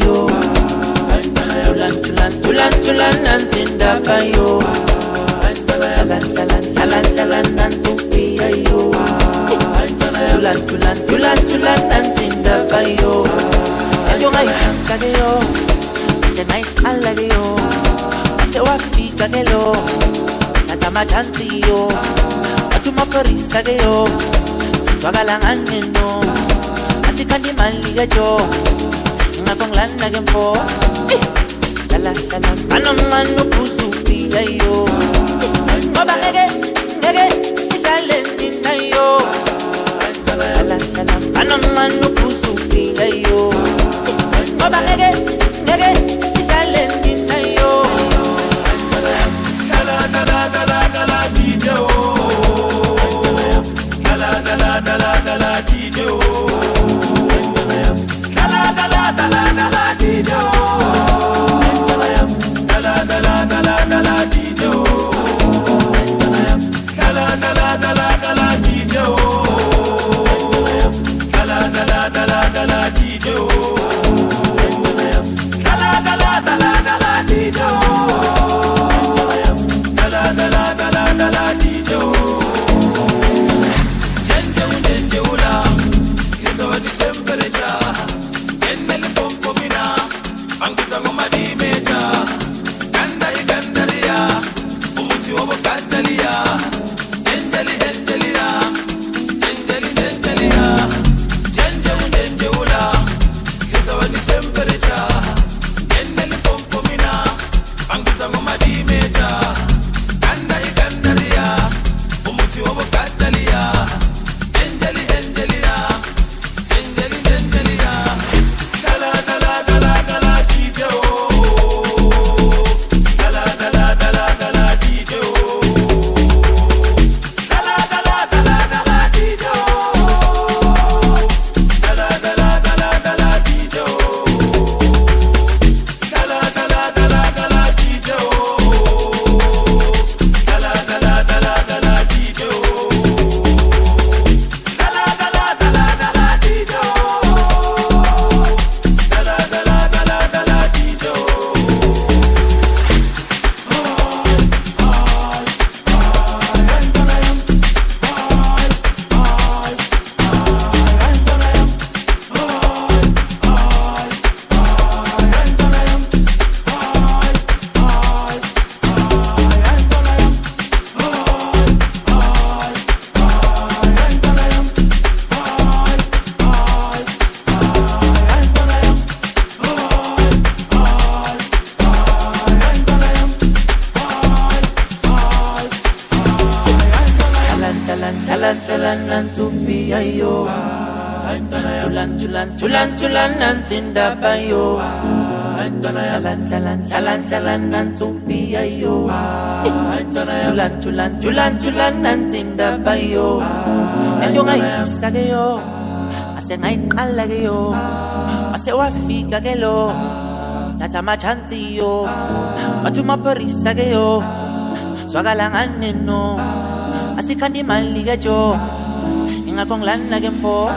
yo. Tulan nantinda yo. Salan nantupi yo. Tulan nantinda yo. Yo ngai sage yo. Se nai alage yo. Se wafika gelo. Nata machanti yo. Atuma korisa ge yo. Swagalang aneno. Asikandi maliga yo. Ngakong lana gempo. Salan anong pusupi yo. Oba ngege isalenti na yo. Salan anong pusupi yo. Oba ngege isalenti na yo. Dala DJ Dala DJ Dala DJ Salan nantupi yo. Tulan nantinda yo. Salan nantupi yo. Tulan nantinda yo. Yo ngai sage yo. Ase ngai alage yo. Ase wafika gelo. Tata machanti yo. Atuma porisa ge yo. Swagalang aneno. Asikandi maliga jo. Ingakong lana gempo.